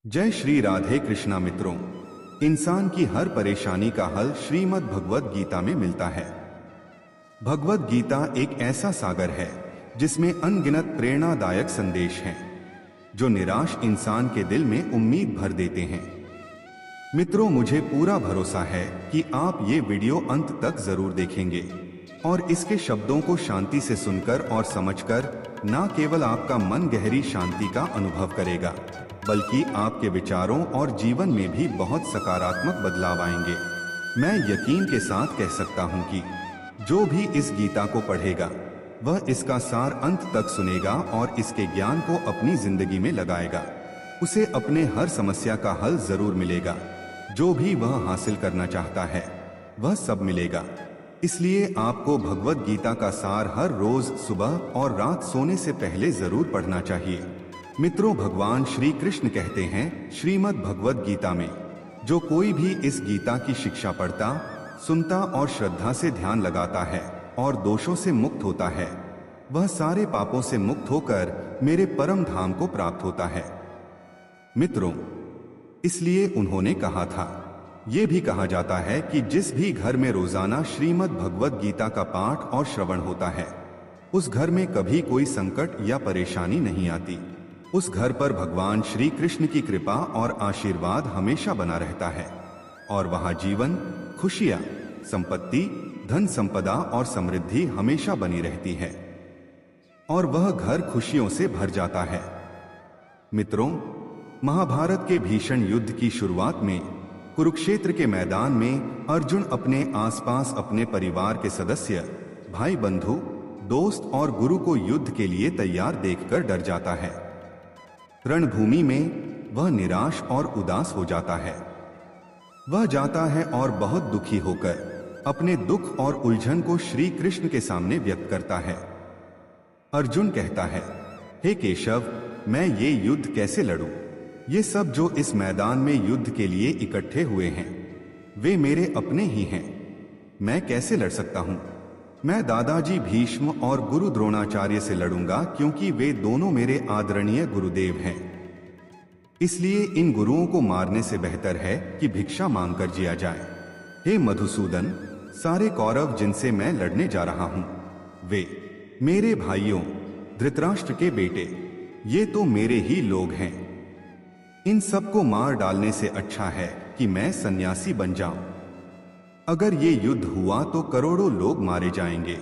जय श्री राधे कृष्णा मित्रों। इंसान की हर परेशानी का हल श्रीमद् भगवद गीता में मिलता है। भगवद गीता एक ऐसा सागर है जिसमें अनगिनत प्रेरणादायक संदेश हैं जो निराश इंसान के दिल में उम्मीद भर देते हैं। मित्रों, मुझे पूरा भरोसा है कि आप ये वीडियो अंत तक जरूर देखेंगे और इसके शब्दों को शांति से सुनकर और समझकर न केवल आपका मन गहरी शांति का अनुभव करेगा बल्कि आपके विचारों और जीवन में भी बहुत सकारात्मक बदलाव आएंगे। मैं यकीन के साथ कह सकता हूं कि जो भी इस गीता को पढ़ेगा वह इसका सार अंत तक सुनेगा और इसके ज्ञान को अपनी जिंदगी में लगाएगा। उसे अपने हर समस्या का हल जरूर मिलेगा। जो भी वह हासिल करना चाहता है वह सब मिलेगा। इसलिए आपको भगवद गीता का सार हर रोज सुबह और रात सोने से पहले जरूर पढ़ना चाहिए। मित्रों, भगवान श्री कृष्ण कहते हैं श्रीमद् भगवद गीता में, जो कोई भी इस गीता की शिक्षा पढ़ता, सुनता और श्रद्धा से ध्यान लगाता है और दोषों से मुक्त होता है, वह सारे पापों से मुक्त होकर मेरे परम धाम को प्राप्त होता है। मित्रों, इसलिए उन्होंने कहा था, ये भी कहा जाता है कि जिस भी घर में रोजाना श्रीमद् भगवद गीता का पाठ और श्रवण होता है उस घर में कभी कोई संकट या परेशानी नहीं आती। उस घर पर भगवान श्री कृष्ण की कृपा और आशीर्वाद हमेशा बना रहता है और वहां जीवन, खुशियां, संपत्ति, धन संपदा और समृद्धि हमेशा बनी रहती है और वह घर खुशियों से भर जाता है। मित्रों, महाभारत के भीषण युद्ध की शुरुआत में कुरुक्षेत्र के मैदान में अर्जुन अपने आसपास अपने परिवार के सदस्य, भाई बंधु, दोस्त और गुरु को युद्ध के लिए तैयार देखकर डर जाता है। रणभूमि में वह निराश और उदास हो जाता है। वह जाता है और बहुत दुखी होकर अपने दुख और उलझन को श्री कृष्ण के सामने व्यक्त करता है। अर्जुन कहता है, हे केशव, मैं ये युद्ध कैसे लड़ूं? ये सब जो इस मैदान में युद्ध के लिए इकट्ठे हुए हैं वे मेरे अपने ही हैं। मैं कैसे लड़ सकता हूं? मैं दादाजी भीष्म और गुरु द्रोणाचार्य से लड़ूंगा क्योंकि वे दोनों मेरे आदरणीय गुरुदेव हैं। इसलिए इन गुरुओं को मारने से बेहतर है कि भिक्षा मांगकर जिया जाए। हे मधुसूदन, सारे कौरव जिनसे मैं लड़ने जा रहा हूं वे मेरे भाइयों, धृतराष्ट्र के बेटे, ये तो मेरे ही लोग हैं। इन सबको मार डालने से अच्छा है कि मैं सन्यासी बन जाऊं। अगर ये युद्ध हुआ तो करोड़ों लोग मारे जाएंगे।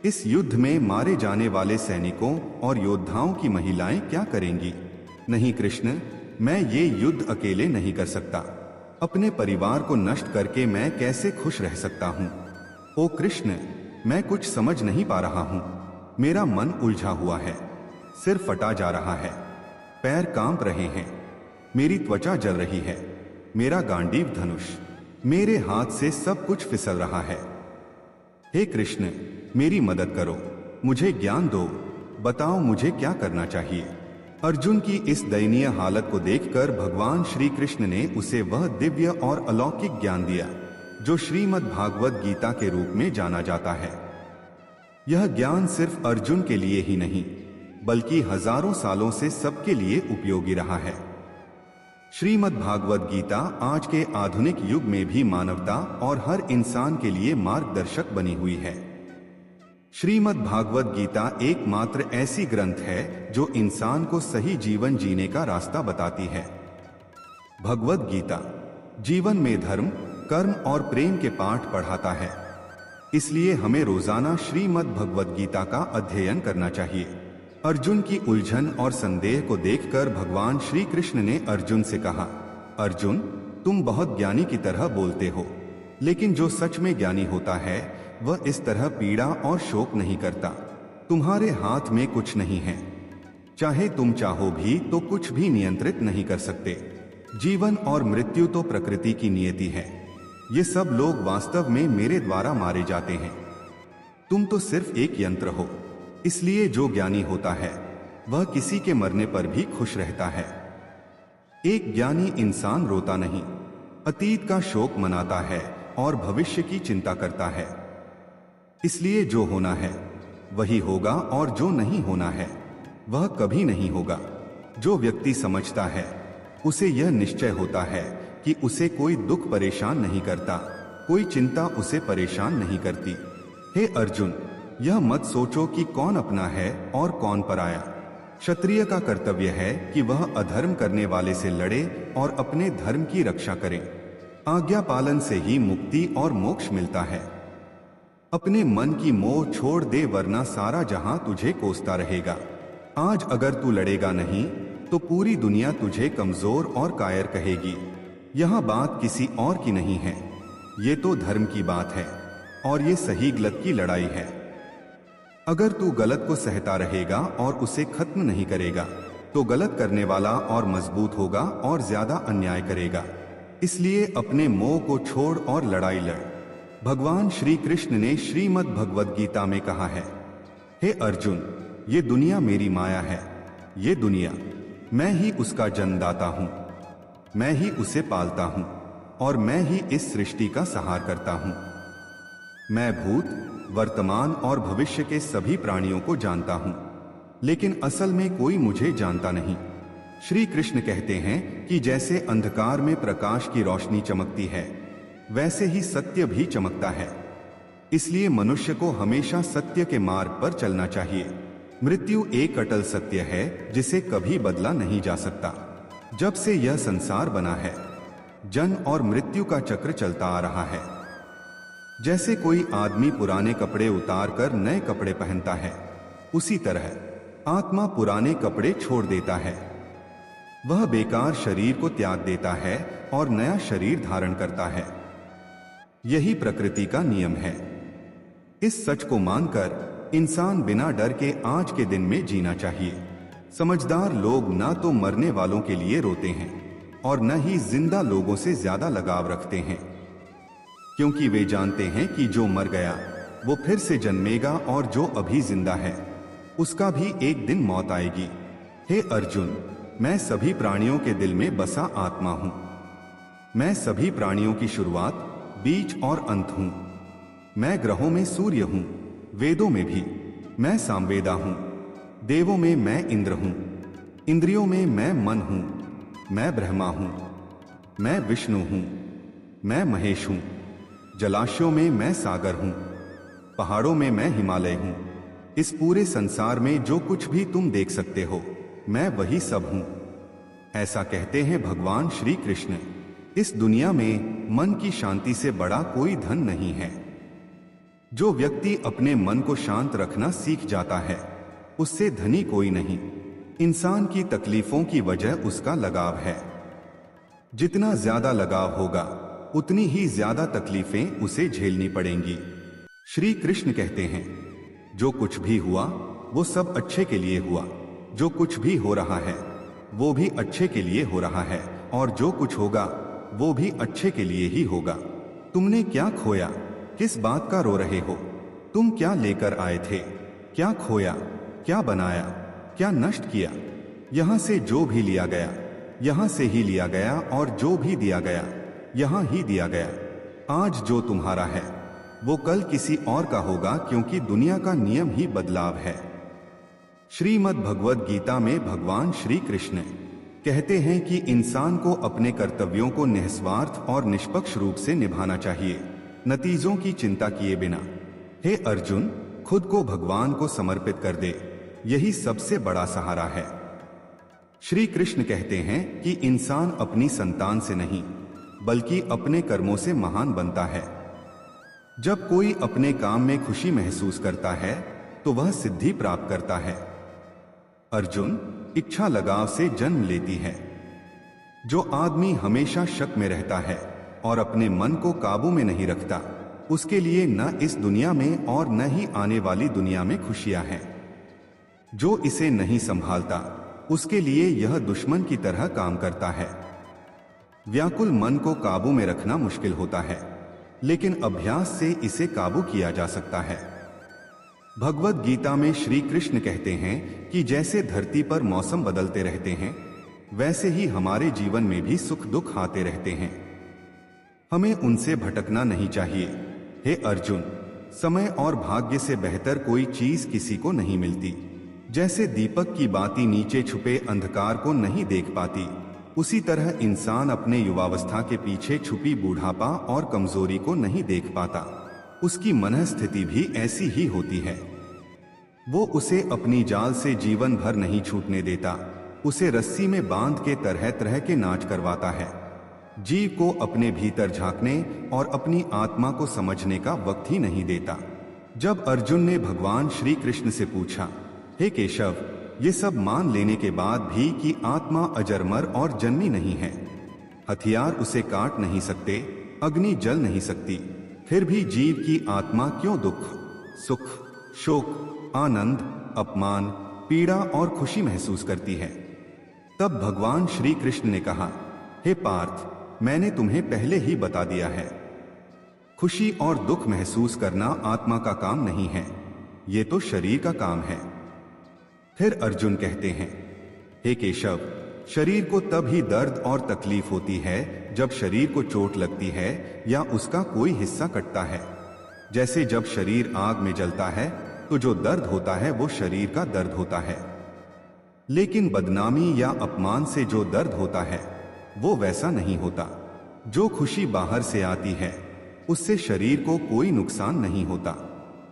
इस युद्ध में मारे जाने वाले सैनिकों और योद्धाओं की महिलाएं क्या करेंगी? नहीं कृष्ण, मैं ये युद्ध अकेले नहीं कर सकता। अपने परिवार को नष्ट करके मैं कैसे खुश रह सकता हूँ? ओ कृष्ण, मैं कुछ समझ नहीं पा रहा हूँ। मेरा मन उलझा हुआ है, सिर फटा जा रहा है, पैर कांप रहे हैं, मेरी त्वचा जल रही है, मेरा गांडीव धनुष, मेरे हाथ से सब कुछ फिसल रहा है। हे कृष्ण, मेरी मदद करो, मुझे ज्ञान दो, बताओ मुझे क्या करना चाहिए। अर्जुन की इस दयनीय हालत को देखकर भगवान श्री कृष्ण ने उसे वह दिव्य और अलौकिक ज्ञान दिया जो श्रीमद् भागवत गीता के रूप में जाना जाता है। यह ज्ञान सिर्फ अर्जुन के लिए ही नहीं बल्कि हजारों सालों से सबके लिए उपयोगी रहा है। श्रीमद् भागवत गीता आज के आधुनिक युग में भी मानवता और हर इंसान के लिए मार्गदर्शक बनी हुई है। श्रीमद् भागवत गीता एकमात्र ऐसी ग्रंथ है जो इंसान को सही जीवन जीने का रास्ता बताती है। भगवत गीता जीवन में धर्म, कर्म और प्रेम के पाठ पढ़ाता है। इसलिए हमें रोजाना श्रीमद् भगवत गीता का अध्ययन करना चाहिए। अर्जुन की उलझन और संदेह को देखकर भगवान श्री कृष्ण ने अर्जुन से कहा, अर्जुन, तुम बहुत ज्ञानी की तरह बोलते हो, लेकिन जो सच में ज्ञानी होता है वह इस तरह पीड़ा और शोक नहीं करता। तुम्हारे हाथ में कुछ नहीं है, चाहे तुम चाहो भी तो कुछ भी नियंत्रित नहीं कर सकते। जीवन और मृत्यु तो प्रकृति की नियति है। ये सब लोग वास्तव में मेरे द्वारा मारे जाते हैं। तुम तो सिर्फ एक यंत्र हो। इसलिए जो ज्ञानी होता है वह किसी के मरने पर भी खुश रहता है। एक ज्ञानी इंसान रोता नहीं, अतीत का शोक मनाता है और भविष्य की चिंता करता है। इसलिए जो होना है वही होगा और जो नहीं होना है वह कभी नहीं होगा। जो व्यक्ति समझता है उसे यह निश्चय होता है कि उसे कोई दुख परेशान नहीं करता, कोई चिंता उसे परेशान नहीं करती। हे अर्जुन, यह मत सोचो कि कौन अपना है और कौन पराया। क्षत्रिय का कर्तव्य है कि वह अधर्म करने वाले से लड़े और अपने धर्म की रक्षा करे। आज्ञा पालन से ही मुक्ति और मोक्ष मिलता है। अपने मन की मोह छोड़ दे, वरना सारा जहां तुझे कोसता रहेगा। आज अगर तू लड़ेगा नहीं तो पूरी दुनिया तुझे कमजोर और कायर कहेगी। यह बात किसी और की नहीं है, ये तो धर्म की बात है और ये सही गलत की लड़ाई है। अगर तू गलत को सहता रहेगा और उसे खत्म नहीं करेगा तो गलत करने वाला और मजबूत होगा और ज्यादा अन्याय करेगा। इसलिए अपने मोह को छोड़ और लड़ाई लड़। भगवान श्री कृष्ण ने श्रीमद् भगवद गीता में कहा है, हे अर्जुन, ये दुनिया मेरी माया है। ये दुनिया मैं ही उसका जन्मदाता हूँ, मैं ही उसे पालता हूँ और मैं ही इस सृष्टि का संहार करता हूँ। मैं भूत, वर्तमान और भविष्य के सभी प्राणियों को जानता हूँ, लेकिन असल में कोई मुझे जानता नहीं। श्री कृष्ण कहते हैं कि जैसे अंधकार में प्रकाश की रोशनी चमकती है, वैसे ही सत्य भी चमकता है। इसलिए मनुष्य को हमेशा सत्य के मार्ग पर चलना चाहिए। मृत्यु एक अटल सत्य है जिसे कभी बदला नहीं जा सकता। जब से यह संसार बना है, जन्म और मृत्यु का चक्र चलता आ रहा है। जैसे कोई आदमी पुराने कपड़े उतार कर नए कपड़े पहनता है, उसी तरह आत्मा पुराने कपड़े छोड़ देता है। वह बेकार शरीर को त्याग देता है और नया शरीर धारण करता है। यही प्रकृति का नियम है। इस सच को मानकर इंसान बिना डर के आज के दिन में जीना चाहिए। समझदार लोग ना तो मरने वालों के लिए रोते हैं और न ही जिंदा लोगों से ज्यादा लगाव रखते हैं, क्योंकि वे जानते हैं कि जो मर गया वो फिर से जन्मेगा और जो अभी जिंदा है उसका भी एक दिन मौत आएगी। हे अर्जुन, मैं सभी प्राणियों के दिल में बसा आत्मा हूं। मैं सभी प्राणियों की शुरुआत, बीच और अंत हूं। मैं ग्रहों में सूर्य हूं, वेदों में भी मैं सामवेदा हूं, देवों में मैं इंद्र हूं, इंद्रियों में मैं मन हूं, मैं ब्रह्मा हूं, मैं विष्णु हूं, मैं महेश हूं, जलाशयों में मैं सागर हूं, पहाड़ों में मैं हिमालय हूं। इस पूरे संसार में जो कुछ भी तुम देख सकते हो, मैं वही सब हूं। ऐसा कहते हैं भगवान श्री कृष्ण। इस दुनिया में मन की शांति से बड़ा कोई धन नहीं है। जो व्यक्ति अपने मन को शांत रखना सीख जाता है, उससे धनी कोई नहीं। इंसान की तकलीफों की वजह उसका लगाव है। जितना ज्यादा लगाव होगा, उतनी ही ज्यादा तकलीफें उसे झेलनी पड़ेंगी। श्री कृष्ण कहते हैं, जो कुछ भी हुआ वो सब अच्छे के लिए हुआ। जो कुछ भी हो रहा है वो भी अच्छे के लिए हो रहा है, और जो कुछ होगा वो भी अच्छे के लिए ही होगा। तुमने क्या खोया, किस बात का रो रहे हो? तुम क्या लेकर आए थे, क्या खोया, क्या बनाया, क्या नष्ट किया? यहां से जो भी लिया गया यहां से ही लिया गया, और जो भी दिया गया यहां ही दिया गया। आज जो तुम्हारा है वो कल किसी और का होगा, क्योंकि दुनिया का नियम ही बदलाव है। श्रीमद् भगवद गीता में भगवान श्री कृष्ण कहते हैं कि इंसान को अपने कर्तव्यों को निस्वार्थ और निष्पक्ष रूप से निभाना चाहिए, नतीजों की चिंता किए बिना। हे अर्जुन, खुद को भगवान को समर्पित कर दे, यही सबसे बड़ा सहारा है। श्री कृष्ण कहते हैं कि इंसान अपनी संतान से नहीं बल्कि अपने कर्मों से महान बनता है। जब कोई अपने काम में खुशी महसूस करता है तो वह सिद्धि प्राप्त करता है। अर्जुन, इच्छा लगाव से जन्म लेती है। जो आदमी हमेशा शक में रहता है और अपने मन को काबू में नहीं रखता, उसके लिए न इस दुनिया में और न ही आने वाली दुनिया में खुशियां हैं। जो इसे नहीं संभालता, उसके लिए यह दुश्मन की तरह काम करता है। व्याकुल मन को काबू में रखना मुश्किल होता है, लेकिन अभ्यास से इसे काबू किया जा सकता है। भगवद गीता में श्री कृष्ण कहते हैं कि जैसे धरती पर मौसम बदलते रहते हैं, वैसे ही हमारे जीवन में भी सुख दुख आते रहते हैं। हमें उनसे भटकना नहीं चाहिए। हे अर्जुन, समय और भाग्य से बेहतर कोई चीज किसी को नहीं मिलती। जैसे दीपक की बाती नीचे छुपे अंधकार को नहीं देख पाती, उसी तरह इंसान अपने युवावस्था के पीछे छुपी बूढ़ापा और कमजोरी को नहीं देख पाता। उसकी मनस्थिति भी ऐसी ही होती है। वो उसे अपनी जाल से जीवन भर नहीं छूटने देता, उसे रस्सी में बांध के तरह तरह के नाच करवाता है। जीव को अपने भीतर झांकने और अपनी आत्मा को समझने का वक्त ही नहीं देता। जब अर्जुन ने भगवान श्री कृष्ण से पूछा, हे केशव, ये सब मान लेने के बाद भी कि आत्मा अजरमर और जन्मी नहीं है, हथियार उसे काट नहीं सकते, अग्नि जल नहीं सकती, फिर भी जीव की आत्मा क्यों दुख, सुख, शोक, आनंद, अपमान, पीड़ा और खुशी महसूस करती है? तब भगवान श्री कृष्ण ने कहा, हे पार्थ, मैंने तुम्हें पहले ही बता दिया है, खुशी और दुख महसूस करना आत्मा का काम नहीं है, ये तो शरीर का काम है। फिर अर्जुन कहते हैं, हे केशव, शरीर को तब ही दर्द और तकलीफ होती है जब शरीर को चोट लगती है या उसका कोई हिस्सा कटता है। जैसे जब शरीर आग में जलता है तो जो दर्द होता है वो शरीर का दर्द होता है, लेकिन बदनामी या अपमान से जो दर्द होता है वो वैसा नहीं होता। जो खुशी बाहर से आती है उससे शरीर को कोई नुकसान नहीं होता।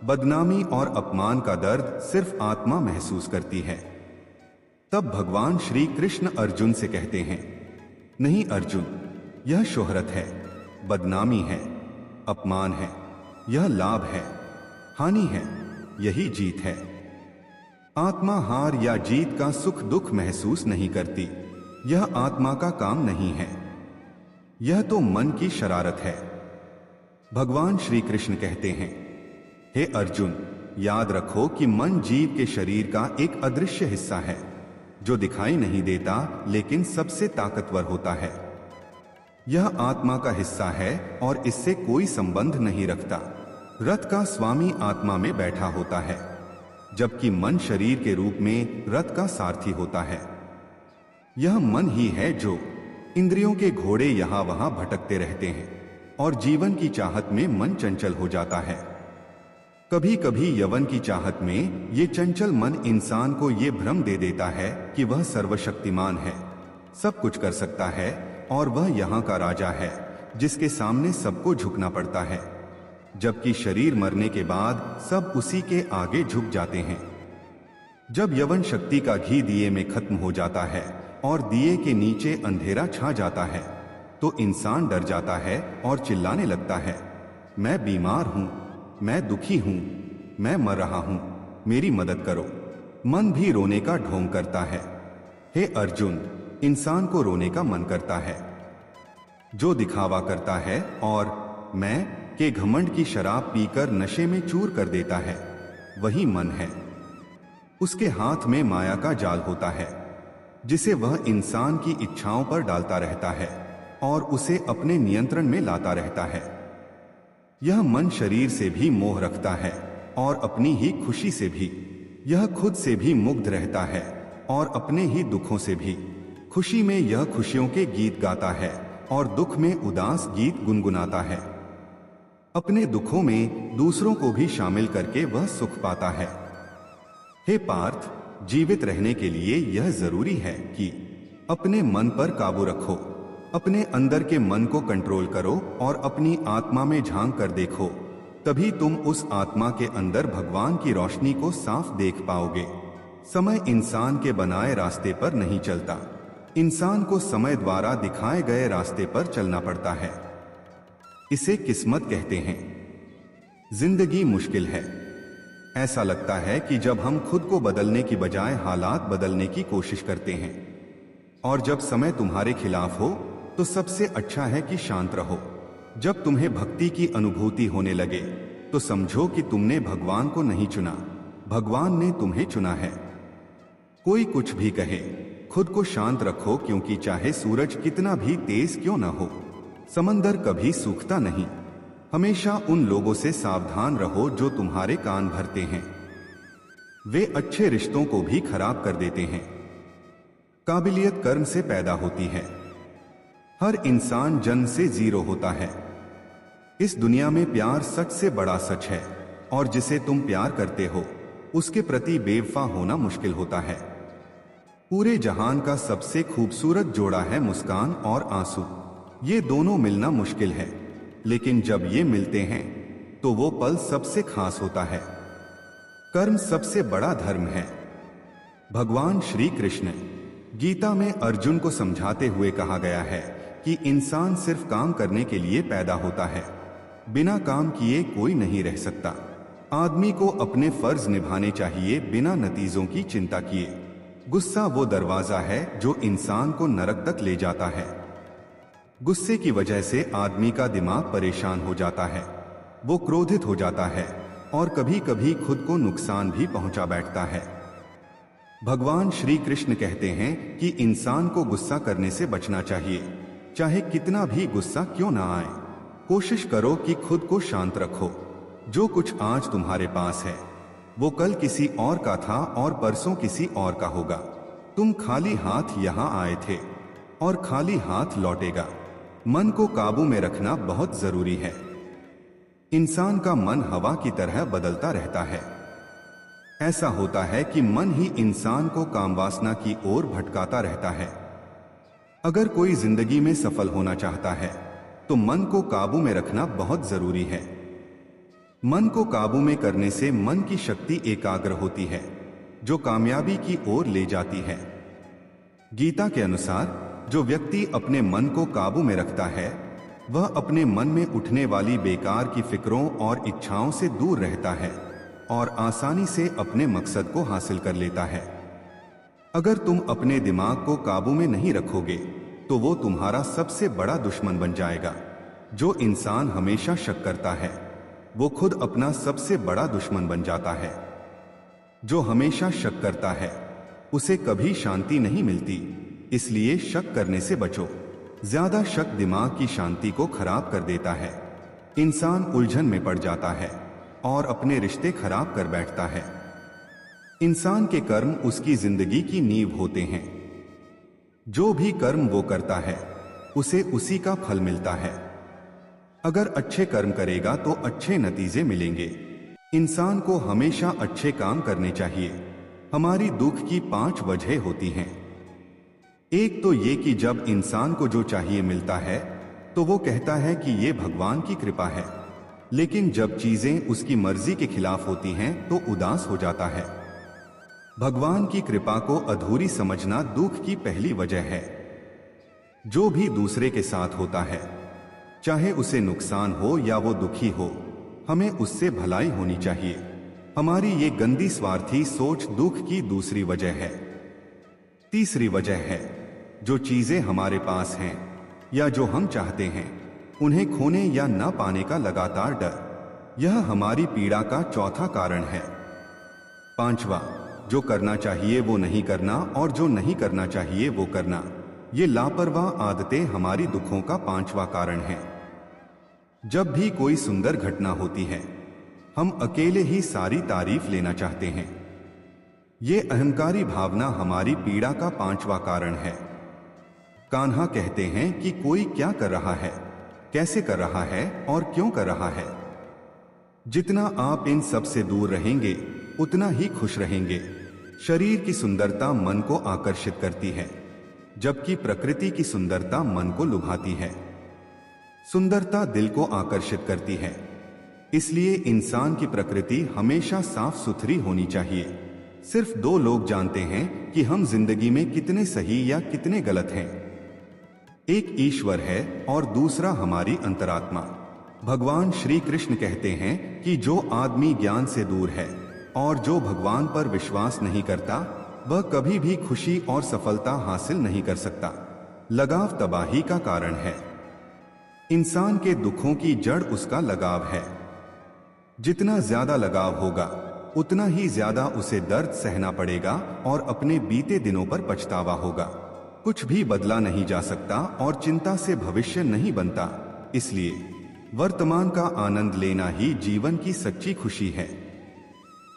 बदनामी और अपमान का दर्द सिर्फ आत्मा महसूस करती है। तब भगवान श्री कृष्ण अर्जुन से कहते हैं, नहीं अर्जुन, यह शोहरत है, बदनामी है, अपमान है, यह लाभ है, हानि है, यही जीत है। आत्मा हार या जीत का सुख दुख महसूस नहीं करती, यह आत्मा का काम नहीं है, यह तो मन की शरारत है। भगवान श्री कृष्ण कहते हैं, हे अर्जुन, याद रखो कि मन जीव के शरीर का एक अदृश्य हिस्सा है जो दिखाई नहीं देता लेकिन सबसे ताकतवर होता है। यह आत्मा का हिस्सा है और इससे कोई संबंध नहीं रखता। रथ का स्वामी आत्मा में बैठा होता है, जबकि मन शरीर के रूप में रथ का सारथी होता है। यह मन ही है जो इंद्रियों के घोड़े यहां वहां भटकते रहते हैं और जीवन की चाहत में मन चंचल हो जाता है। कभी कभी यवन की चाहत में ये चंचल मन इंसान को ये भ्रम दे देता है कि वह सर्वशक्तिमान है, सब कुछ कर सकता है और वह यहाँ का राजा है जिसके सामने सबको झुकना पड़ता है, जबकि शरीर मरने के बाद सब उसी के आगे झुक जाते हैं। जब यवन शक्ति का घी दिए में खत्म हो जाता है और दिए के नीचे अंधेरा छा जाता है तो इंसान डर जाता है और चिल्लाने लगता है, मैं बीमार हूं, मैं दुखी हूं, मैं मर रहा हूं, मेरी मदद करो। मन भी रोने का ढोंग करता है। हे अर्जुन, इंसान को रोने का मन करता है। जो दिखावा करता है और मैं के घमंड की शराब पीकर नशे में चूर कर देता है, वही मन है। उसके हाथ में माया का जाल होता है जिसे वह इंसान की इच्छाओं पर डालता रहता है और उसे अपने नियंत्रण में लाता रहता है। यह मन शरीर से भी मोह रखता है और अपनी ही खुशी से भी। यह खुद से भी मुग्ध रहता है और अपने ही दुखों से भी। खुशी में यह खुशियों के गीत गाता है और दुख में उदास गीत गुनगुनाता है। अपने दुखों में दूसरों को भी शामिल करके वह सुख पाता है। हे पार्थ, जीवित रहने के लिए यह जरूरी है कि अपने मन पर काबू रखो, अपने अंदर के मन को कंट्रोल करो और अपनी आत्मा में झांक कर देखो, तभी तुम उस आत्मा के अंदर भगवान की रोशनी को साफ देख पाओगे। समय इंसान के बनाए रास्ते पर नहीं चलता, इंसान को समय द्वारा दिखाए गए रास्ते पर चलना पड़ता है। इसे किस्मत कहते हैं। जिंदगी मुश्किल है। ऐसा लगता है कि जब हम खुद को बदलने की बजाय हालात बदलने की कोशिश करते हैं, और जब समय तुम्हारे खिलाफ हो तो सबसे अच्छा है कि शांत रहो। जब तुम्हें भक्ति की अनुभूति होने लगे तो समझो कि तुमने भगवान को नहीं चुना, भगवान ने तुम्हें चुना है। कोई कुछ भी कहे, खुद को शांत रखो, क्योंकि चाहे सूरज कितना भी तेज क्यों न हो, समंदर कभी सूखता नहीं। हमेशा उन लोगों से सावधान रहो जो तुम्हारे कान भरते हैं, वे अच्छे रिश्तों को भी खराब कर देते हैं। काबिलियत कर्म से पैदा होती है। हर इंसान जन्म से जीरो होता है। इस दुनिया में प्यार सच से बड़ा सच है, और जिसे तुम प्यार करते हो उसके प्रति बेवफा होना मुश्किल होता है। पूरे जहान का सबसे खूबसूरत जोड़ा है मुस्कान और आंसू। ये दोनों मिलना मुश्किल है, लेकिन जब ये मिलते हैं तो वो पल सबसे खास होता है। कर्म सबसे बड़ा धर्म है। भगवान श्री कृष्ण गीता में अर्जुन को समझाते हुए कहा गया है कि इंसान सिर्फ काम करने के लिए पैदा होता है, बिना काम किए कोई नहीं रह सकता। आदमी को अपने फर्ज निभाने चाहिए बिना नतीजों की चिंता किए। गुस्सा वो दरवाजा है जो इंसान को नरक तक ले जाता है। गुस्से की वजह से आदमी का दिमाग परेशान हो जाता है, वो क्रोधित हो जाता है और कभी कभी खुद को नुकसान भी पहुंचा बैठता है। भगवान श्री कृष्ण कहते हैं कि इंसान को गुस्सा करने से बचना चाहिए, चाहे कितना भी गुस्सा क्यों ना आए। कोशिश करो कि खुद को शांत रखो। जो कुछ आज तुम्हारे पास है वो कल किसी और का था और परसों किसी और का होगा। तुम खाली हाथ यहाँ आए थे और खाली हाथ लौटेगा। मन को काबू में रखना बहुत जरूरी है। इंसान का मन हवा की तरह बदलता रहता है। ऐसा होता है कि मन ही इंसान को कामवासना की ओर भटकाता रहता है। अगर कोई जिंदगी में सफल होना चाहता है तो मन को काबू में रखना बहुत जरूरी है। मन को काबू में करने से मन की शक्ति एकाग्र होती है, जो कामयाबी की ओर ले जाती है। गीता के अनुसार जो व्यक्ति अपने मन को काबू में रखता है वह अपने मन में उठने वाली बेकार की फिक्रों और इच्छाओं से दूर रहता है और आसानी से अपने मकसद को हासिल कर लेता है। अगर तुम अपने दिमाग को काबू में नहीं रखोगे तो वो तुम्हारा सबसे बड़ा दुश्मन बन जाएगा। जो इंसान हमेशा शक करता है वो खुद अपना सबसे बड़ा दुश्मन बन जाता है। जो हमेशा शक करता है उसे कभी शांति नहीं मिलती, इसलिए शक करने से बचो। ज्यादा शक दिमाग की शांति को खराब कर देता है। इंसान उलझन में पड़ जाता है और अपने रिश्ते खराब कर बैठता है। इंसान के कर्म उसकी जिंदगी की नींव होते हैं। जो भी कर्म वो करता है उसे उसी का फल मिलता है। अगर अच्छे कर्म करेगा तो अच्छे नतीजे मिलेंगे। इंसान को हमेशा अच्छे काम करने चाहिए। हमारी दुख की 5 वजह होती हैं। एक तो ये कि जब इंसान को जो चाहिए मिलता है तो वो कहता है कि ये भगवान की कृपा है, लेकिन जब चीजें उसकी मर्जी के खिलाफ होती हैं तो उदास हो जाता है। भगवान की कृपा को अधूरी समझना दुख की पहली वजह है। जो भी दूसरे के साथ होता है, चाहे उसे नुकसान हो या वो दुखी हो, हमें उससे भलाई होनी चाहिए। हमारी ये गंदी स्वार्थी सोच दुख की दूसरी वजह है। तीसरी वजह है जो चीजें हमारे पास हैं या जो हम चाहते हैं उन्हें खोने या न पाने का लगातार डर। यह हमारी पीड़ा का चौथा कारण है। 5वां, जो करना चाहिए वो नहीं करना और जो नहीं करना चाहिए वो करना। ये लापरवाह आदतें हमारी दुखों का 5वां कारण है। जब भी कोई सुंदर घटना होती है हम अकेले ही सारी तारीफ लेना चाहते हैं। ये अहंकारी भावना हमारी पीड़ा का 5वां कारण है। कान्हा कहते हैं कि कोई क्या कर रहा है, कैसे कर रहा है और क्यों कर रहा है। जितना आप इन सब से दूर रहेंगे उतना ही खुश रहेंगे। शरीर की सुंदरता मन को आकर्षित करती है, जबकि प्रकृति की सुंदरता मन को लुभाती है। सुंदरता दिल को आकर्षित करती है, इसलिए इंसान की प्रकृति हमेशा साफ सुथरी होनी चाहिए। सिर्फ 2 लोग जानते हैं कि हम जिंदगी में कितने सही या कितने गलत हैं। एक ईश्वर है और दूसरा हमारी अंतरात्मा। भगवान श्री कृष्ण कहते हैं कि जो आदमी ज्ञान से दूर है और जो भगवान पर विश्वास नहीं करता वह कभी भी खुशी और सफलता हासिल नहीं कर सकता। लगाव तबाही का कारण है। इंसान के दुखों की जड़ उसका लगाव है। जितना ज्यादा लगाव होगा उतना ही ज्यादा उसे दर्द सहना पड़ेगा और अपने बीते दिनों पर पछतावा होगा। कुछ भी बदला नहीं जा सकता और चिंता से भविष्य नहीं बनता, इसलिए वर्तमान का आनंद लेना ही जीवन की सच्ची खुशी है।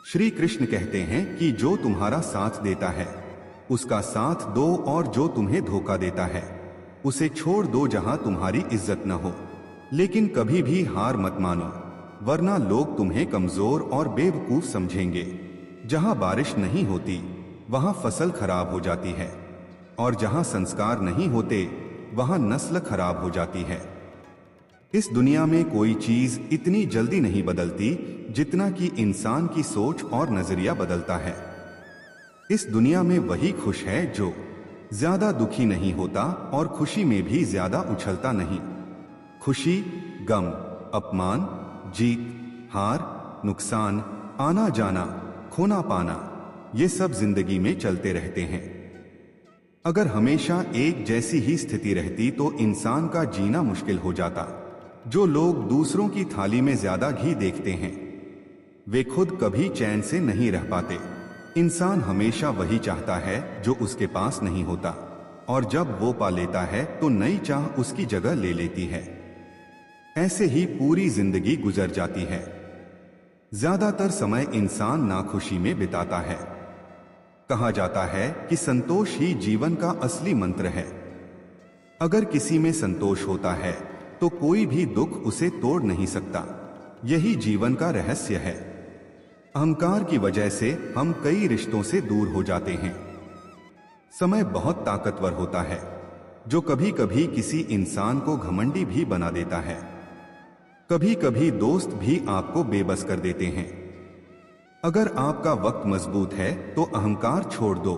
श्री कृष्ण कहते हैं कि जो तुम्हारा साथ देता है उसका साथ दो और जो तुम्हें धोखा देता है उसे छोड़ दो जहां तुम्हारी इज्जत न हो। लेकिन कभी भी हार मत मानो, वरना लोग तुम्हें कमजोर और बेवकूफ समझेंगे। जहां बारिश नहीं होती वहां फसल खराब हो जाती है, और जहां संस्कार नहीं होते वहां नस्ल खराब हो जाती है। इस दुनिया में कोई चीज इतनी जल्दी नहीं बदलती जितना कि इंसान की सोच और नजरिया बदलता है। इस दुनिया में वही खुश है जो ज्यादा दुखी नहीं होता और खुशी में भी ज्यादा उछलता नहीं। खुशी, गम, अपमान, जीत, हार, नुकसान, आना जाना, खोना पाना, ये सब जिंदगी में चलते रहते हैं। अगर हमेशा एक जैसी ही स्थिति रहती तो इंसान का जीना मुश्किल हो जाता। जो लोग दूसरों की थाली में ज्यादा घी देखते हैं वे खुद कभी चैन से नहीं रह पाते। इंसान हमेशा वही चाहता है जो उसके पास नहीं होता, और जब वो पा लेता है तो नई चाह उसकी जगह ले लेती है। ऐसे ही पूरी जिंदगी गुजर जाती है। ज्यादातर समय इंसान नाखुशी में बिताता है। कहा जाता है कि संतोष ही जीवन का असली मंत्र है। अगर किसी में संतोष होता है तो कोई भी दुख उसे तोड़ नहीं सकता। यही जीवन का रहस्य है। अहंकार की वजह से हम कई रिश्तों से दूर हो जाते हैं। समय बहुत ताकतवर होता है जो कभी कभी किसी इंसान को घमंडी भी बना देता है। कभी कभी दोस्त भी आपको बेबस कर देते हैं। अगर आपका वक्त मजबूत है तो अहंकार छोड़ दो,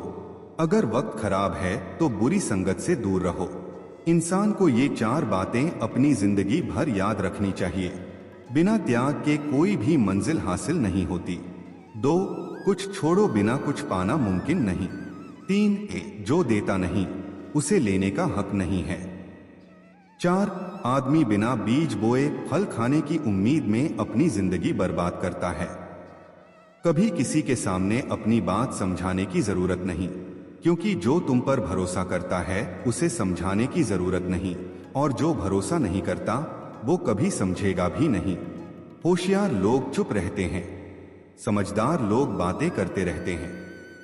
अगर वक्त खराब है तो बुरी संगत से दूर रहो। इंसान को ये 4 बातें अपनी जिंदगी भर याद रखनी चाहिए। बिना त्याग के कोई भी मंजिल हासिल नहीं होती। 2, कुछ छोड़ो बिना कुछ पाना मुमकिन नहीं। 3, जो देता नहीं उसे लेने का हक नहीं है। 4, आदमी बिना बीज बोए फल खाने की उम्मीद में अपनी जिंदगी बर्बाद करता है। कभी किसी के सामने अपनी बात समझाने की जरूरत नहीं, क्योंकि जो तुम पर भरोसा करता है उसे समझाने की जरूरत नहीं, और जो भरोसा नहीं करता वो कभी समझेगा भी नहीं। होशियार लोग चुप रहते हैं, समझदार लोग बातें करते रहते हैं,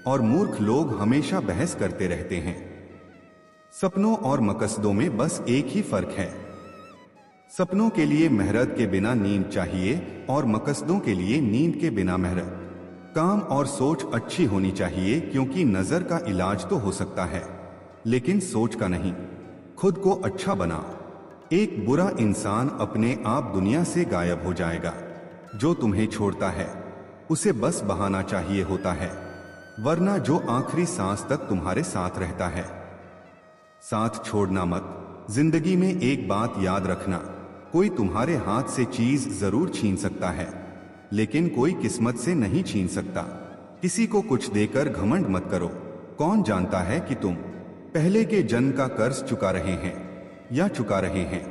और मूर्ख लोग हमेशा बहस करते रहते हैं। सपनों और मकसदों में बस एक ही फर्क है। सपनों के लिए मेहनत के बिना नींद चाहिए और मकसदों के लिए नींद के बिना मेहनत। काम और सोच अच्छी होनी चाहिए, क्योंकि नजर का इलाज तो हो सकता है लेकिन सोच का नहीं। खुद को अच्छा बना। एक बुरा इंसान अपने आप दुनिया से गायब हो जाएगा। जो तुम्हें छोड़ता है उसे बस बहाना चाहिए होता है, वरना जो आखिरी सांस तक तुम्हारे साथ रहता है। साथ छोड़ना मत। जिंदगी में एक बात याद रखना, कोई तुम्हारे हाथ से चीज जरूर छीन सकता है लेकिन कोई किस्मत से नहीं छीन सकता। किसी को कुछ देकर घमंड मत करो। कौन जानता है कि तुम पहले के जन्म का कर्ज चुका रहे हैं या चुका रहे हैं।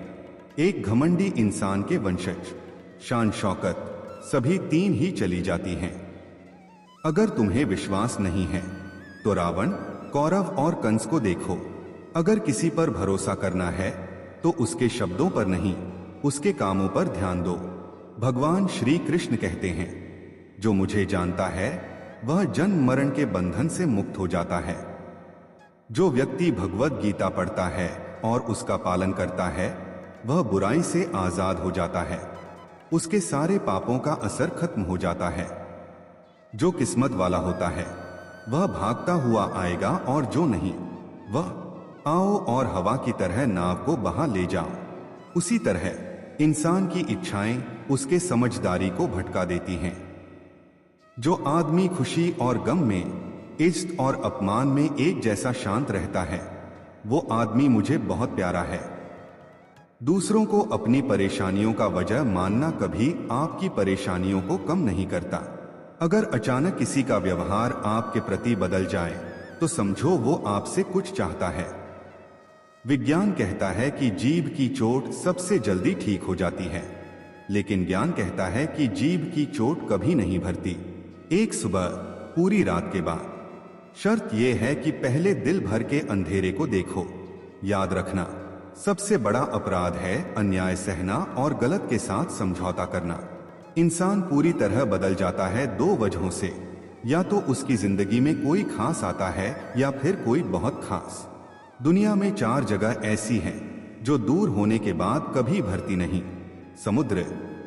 एक घमंडी इंसान के वंशज, शान शौकत सभी 3 ही चली जाती हैं। अगर तुम्हें विश्वास नहीं है तो रावण, कौरव और कंस को देखो। अगर किसी पर भरोसा करना है तो उसके शब्दों पर नहीं, उसके कामों पर ध्यान दो। भगवान श्री कृष्ण कहते हैं, जो मुझे जानता है वह जन्म मरण के बंधन से मुक्त हो जाता है। जो व्यक्ति भगवत गीता पढ़ता है और उसका पालन करता है वह बुराई से आजाद हो जाता है। उसके सारे पापों का असर खत्म हो जाता है। जो किस्मत वाला होता है वह भागता हुआ आएगा, और जो नहीं वह आओ और हवा की तरह नाव को बहा ले जाओ। उसी तरह इंसान की इच्छाएं उसके समझदारी को भटका देती हैं। जो आदमी खुशी और गम में, इज्जत और अपमान में एक जैसा शांत रहता है वो आदमी मुझे बहुत प्यारा है। दूसरों को अपनी परेशानियों का वजह मानना कभी आपकी परेशानियों को कम नहीं करता। अगर अचानक किसी का व्यवहार आपके प्रति बदल जाए तो समझो वो आपसे कुछ चाहता है। विज्ञान कहता है कि जीभ की चोट सबसे जल्दी ठीक हो जाती है, लेकिन ज्ञान कहता है कि जीभ की चोट कभी नहीं भरती, एक सुबह पूरी रात के बाद। शर्त यह है कि पहले दिल भर के अंधेरे को देखो। याद रखना, सबसे बड़ा अपराध है अन्याय सहना और गलत के साथ समझौता करना। इंसान पूरी तरह बदल जाता है 2 वजहों से, या तो उसकी जिंदगी में कोई खास आता है या फिर कोई बहुत खास। दुनिया में 4 जगह ऐसी हैं जो दूर होने के बाद कभी भरती नहीं: समुद्र,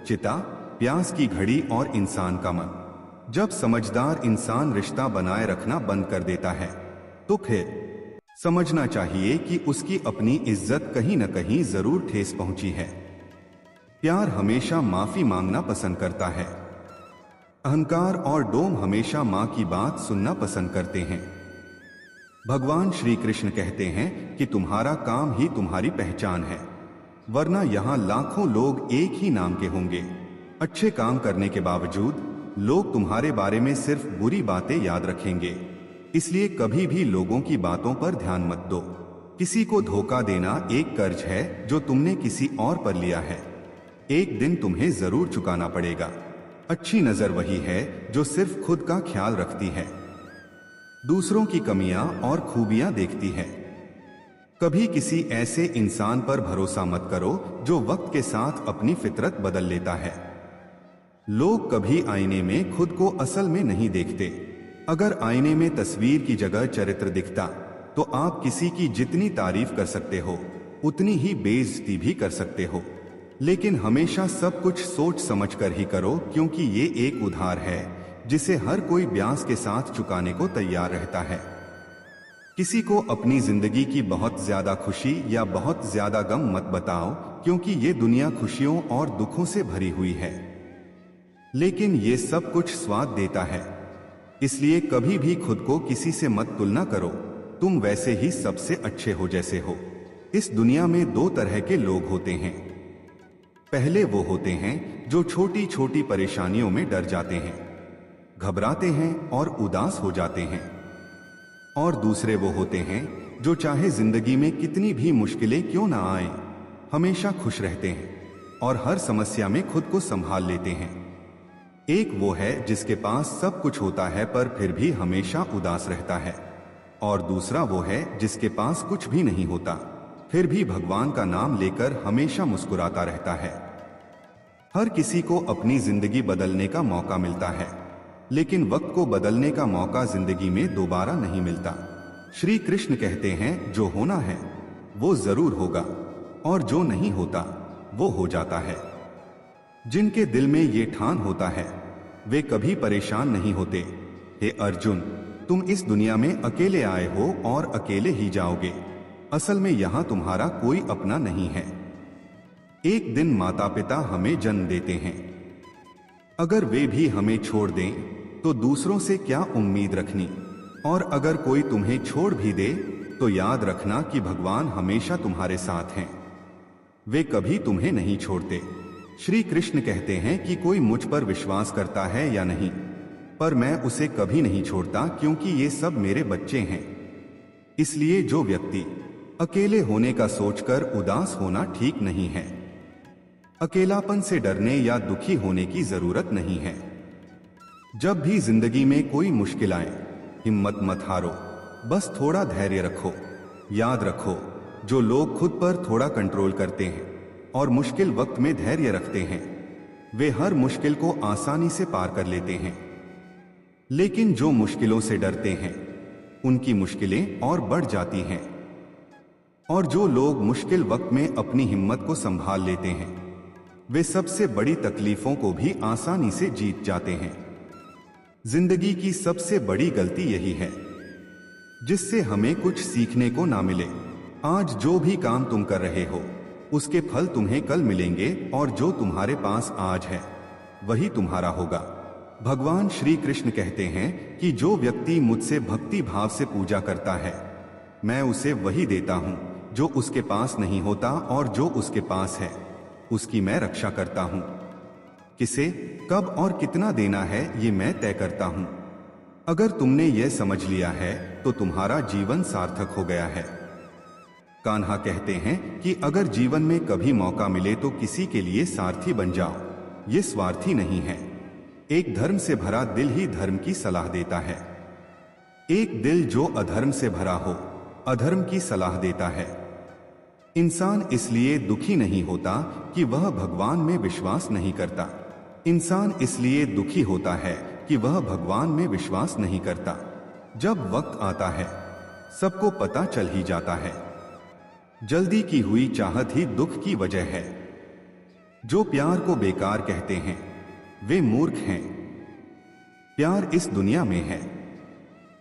चिता, प्यास की घड़ी और इंसान का मन। जब समझदार इंसान रिश्ता बनाए रखना बंद कर देता है तो फिर समझना चाहिए कि उसकी अपनी इज्जत कहीं न कहीं जरूर ठेस पहुंची है। प्यार हमेशा माफी मांगना पसंद करता है। अहंकार और डोम हमेशा मां की बात सुनना पसंद करते हैं। भगवान श्री कृष्ण कहते हैं कि तुम्हारा काम ही तुम्हारी पहचान है, वरना यहाँ लाखों लोग एक ही नाम के होंगे। अच्छे काम करने के बावजूद लोग तुम्हारे बारे में सिर्फ बुरी बातें याद रखेंगे। इसलिए कभी भी लोगों की बातों पर ध्यान मत दो। किसी को धोखा देना एक कर्ज है जो तुमने किसी और पर लिया है। एक दिन तुम्हें जरूर चुकाना पड़ेगा। अच्छी नजर वही है जो सिर्फ खुद का ख्याल रखती है, दूसरों की कमियां और खूबियां देखती है। कभी किसी ऐसे इंसान पर भरोसा मत करो जो वक्त के साथ अपनी फितरत बदल लेता है। लोग कभी आईने में खुद को असल में नहीं देखते। अगर आईने में तस्वीर की जगह चरित्र दिखता तो आप किसी की जितनी तारीफ कर सकते हो उतनी ही बेइज्जती भी कर सकते हो। लेकिन हमेशा सब कुछ सोच समझकर ही करो, क्योंकि ये एक उधार है जिसे हर कोई ब्याज के साथ चुकाने को तैयार रहता है। किसी को अपनी जिंदगी की बहुत ज्यादा खुशी या बहुत ज्यादा गम मत बताओ, क्योंकि ये दुनिया खुशियों और दुखों से भरी हुई है, लेकिन ये सब कुछ स्वाद देता है। इसलिए कभी भी खुद को किसी से मत तुलना करो। तुम वैसे ही सबसे अच्छे हो जैसे हो। इस दुनिया में दो तरह के लोग होते हैं। पहले वो होते हैं जो छोटी छोटी परेशानियों में डर जाते हैं, घबराते हैं और उदास हो जाते हैं। और दूसरे वो होते हैं जो चाहे जिंदगी में कितनी भी मुश्किलें क्यों ना आए, हमेशा खुश रहते हैं और हर समस्या में खुद को संभाल लेते हैं। एक वो है जिसके पास सब कुछ होता है पर फिर भी हमेशा उदास रहता है, और दूसरा वो है जिसके पास कुछ भी नहीं होता फिर भी भगवान का नाम लेकर हमेशा मुस्कुराता रहता है। हर किसी को अपनी जिंदगी बदलने का मौका मिलता है, लेकिन वक्त को बदलने का मौका जिंदगी में दोबारा नहीं मिलता। श्री कृष्ण कहते हैं जो होना है वो जरूर होगा और जो नहीं होता वो हो जाता है। जिनके दिल में ये ठान होता है वे कभी परेशान नहीं होते। हे अर्जुन, तुम इस दुनिया में अकेले आए हो और अकेले ही जाओगे। असल में यहाँ तुम्हारा कोई अपना नहीं है। एक दिन माता पिता हमें जन्म देते हैं, अगर वे भी हमें छोड़ दें तो दूसरों से क्या उम्मीद रखनी। और अगर कोई तुम्हें छोड़ भी दे तो याद रखना कि भगवान हमेशा तुम्हारे साथ हैं, वे कभी तुम्हें नहीं छोड़ते। श्री कृष्ण कहते हैं कि कोई मुझ पर विश्वास करता है या नहीं, पर मैं उसे कभी नहीं छोड़ता, क्योंकि ये सब मेरे बच्चे हैं। इसलिए जो व्यक्ति अकेले होने का सोचकर उदास होना ठीक नहीं है। अकेलापन से डरने या दुखी होने की जरूरत नहीं है। जब भी जिंदगी में कोई मुश्किल आए, हिम्मत मत हारो, बस थोड़ा धैर्य रखो। याद रखो, जो लोग खुद पर थोड़ा कंट्रोल करते हैं और मुश्किल वक्त में धैर्य रखते हैं, वे हर मुश्किल को आसानी से पार कर लेते हैं। लेकिन जो मुश्किलों से डरते हैं उनकी मुश्किलें और बढ़ जाती हैं। और जो लोग मुश्किल वक्त में अपनी हिम्मत को संभाल लेते हैं वे सबसे बड़ी तकलीफों को भी आसानी से जीत जाते हैं। जिंदगी की सबसे बड़ी गलती यही है जिससे हमें कुछ सीखने को ना मिले। आज जो भी काम तुम कर रहे हो उसके फल तुम्हें कल मिलेंगे, और जो तुम्हारे पास आज है वही तुम्हारा होगा। भगवान श्री कृष्ण कहते हैं कि जो व्यक्ति मुझसे भक्ति भाव से पूजा करता है मैं उसे वही देता हूँ जो उसके पास नहीं होता, और जो उसके पास है उसकी मैं रक्षा करता हूँ। किसे कब और कितना देना है ये मैं तय करता हूँ। अगर तुमने यह समझ लिया है तो तुम्हारा जीवन सार्थक हो गया है। कान्हा कहते हैं कि अगर जीवन में कभी मौका मिले तो किसी के लिए सारथी बन जाओ, ये स्वार्थी नहीं है। एक धर्म से भरा दिल ही धर्म की सलाह देता है। एक दिल जो अधर्म से भरा हो अधर्म की सलाह देता है। इंसान इसलिए दुखी नहीं होता कि वह भगवान में विश्वास नहीं करता। इंसान इसलिए दुखी होता है कि वह भगवान में विश्वास नहीं करता। जब वक्त आता है सबको पता चल ही जाता है। जल्दी की हुई चाहत ही दुख की वजह है। जो प्यार को बेकार कहते हैं वे मूर्ख हैं। प्यार इस दुनिया में है,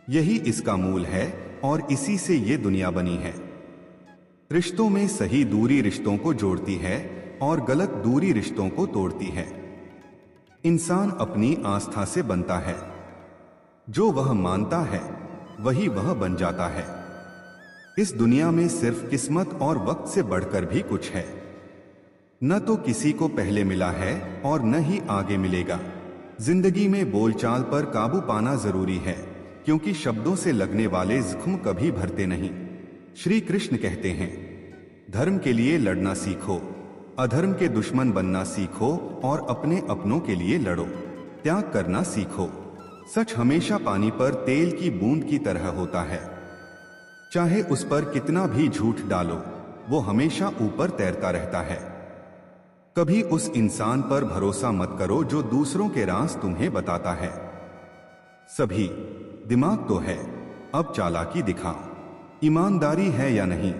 यही इसका मूल है और इसी से ये दुनिया बनी है। रिश्तों में सही दूरी रिश्तों को जोड़ती है और गलत दूरी रिश्तों को तोड़ती है। इंसान अपनी आस्था से बनता है, जो वह मानता है वही वह बन जाता है। इस दुनिया में सिर्फ किस्मत और वक्त से बढ़कर भी कुछ है। न तो किसी को पहले मिला है और न ही आगे मिलेगा। जिंदगी में बोलचाल पर काबू पाना जरूरी है, क्योंकि शब्दों से लगने वाले जख्म कभी भरते नहीं। श्री कृष्ण कहते हैं, धर्म के लिए लड़ना सीखो, अधर्म के दुश्मन बनना सीखो और अपने अपनों के लिए लड़ो। त्याग करना सीखो। सच हमेशा पानी पर तेल की बूंद की तरह होता है, चाहे उस पर कितना भी झूठ डालो, वो हमेशा ऊपर तैरता रहता है। कभी उस इंसान पर भरोसा मत करो जो दूसरों के राज तुम्हें बताता है। सभी दिमाग तो है, अब चालाकी दिखाओ। ईमानदारी है या नहीं,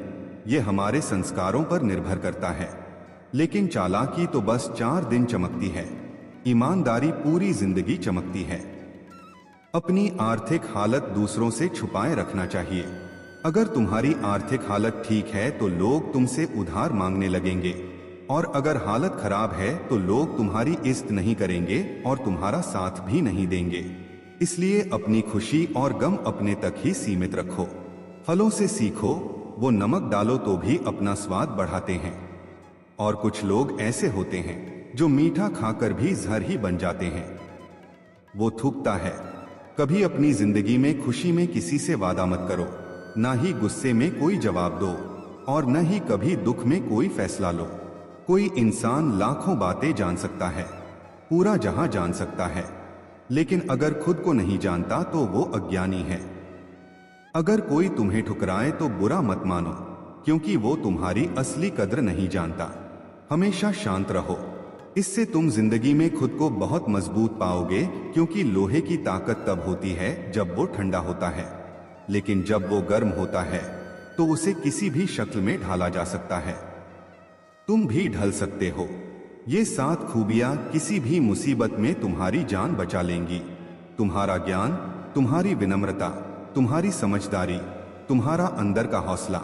ये हमारे संस्कारों पर निर्भर करता है। लेकिन चालाकी तो बस 4 दिन चमकती है, ईमानदारी पूरी जिंदगी चमकती है। अपनी आर्थिक हालत दूसरों से छुपाए रखना चाहिए। अगर तुम्हारी आर्थिक हालत ठीक है तो लोग तुमसे उधार मांगने लगेंगे, और अगर हालत खराब है तो लोग तुम्हारी इज्जत नहीं करेंगे और तुम्हारा साथ भी नहीं देंगे। इसलिए अपनी खुशी और गम अपने तक ही सीमित रखो। फलों से सीखो, वो नमक डालो तो भी अपना स्वाद बढ़ाते हैं, और कुछ लोग ऐसे होते हैं जो मीठा खाकर भी जहर ही बन जाते हैं। वो थूकता है। कभी अपनी जिंदगी में खुशी में किसी से वादा मत करो, ना ही गुस्से में कोई जवाब दो, और न ही कभी दुख में कोई फैसला लो। कोई इंसान लाखों बातें जान सकता है, पूरा जहां जान सकता है, लेकिन अगर खुद को नहीं जानता तो वो अज्ञानी है। अगर कोई तुम्हें ठुकराए तो बुरा मत मानो, क्योंकि वो तुम्हारी असली कद्र नहीं जानता। हमेशा शांत रहो, इससे तुम जिंदगी में खुद को बहुत मजबूत पाओगे, क्योंकि लोहे की ताकत तब होती है जब वो ठंडा होता है, लेकिन जब वो गर्म होता है तो उसे किसी भी शक्ल में ढाला जा सकता है। तुम भी ढल सकते हो। ये 7 खूबियां किसी भी मुसीबत में तुम्हारी जान बचा लेंगी। तुम्हारा ज्ञान, तुम्हारी विनम्रता, तुम्हारी समझदारी, तुम्हारा अंदर का हौसला,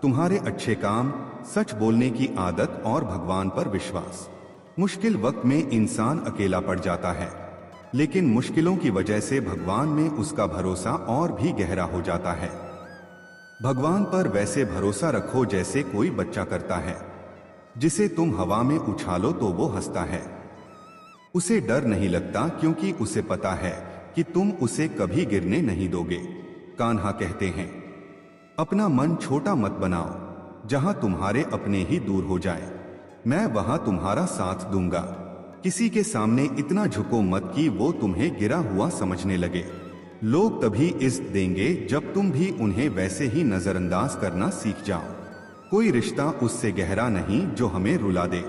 तुम्हारे अच्छे काम, सच बोलने की आदत और भगवान पर विश्वास। मुश्किल वक्त में इंसान अकेला पड़ जाता है, लेकिन मुश्किलों की वजह से भगवान में उसका भरोसा और भी गहरा हो जाता है। भगवान पर वैसे भरोसा रखो जैसे कोई बच्चा करता है, जिसे तुम हवा में उछालो तो वो हंसता है। उसे डर नहीं लगता, क्योंकि उसे पता है कि तुम उसे कभी गिरने नहीं दोगे। कान्हा कहते हैं, अपना मन छोटा मत बनाओ, जहां तुम्हारे अपने ही दूर हो जाए, मैं वहां तुम्हारा साथ दूंगा। किसी के सामने इतना झुको मत कि वो तुम्हें गिरा हुआ समझने लगे। लोग तभी इज्जत देंगे जब तुम भी उन्हें वैसे ही नजरअंदाज करना सीख जाओ। कोई रिश्ता उससे गहरा नहीं जो हमें रुला दे,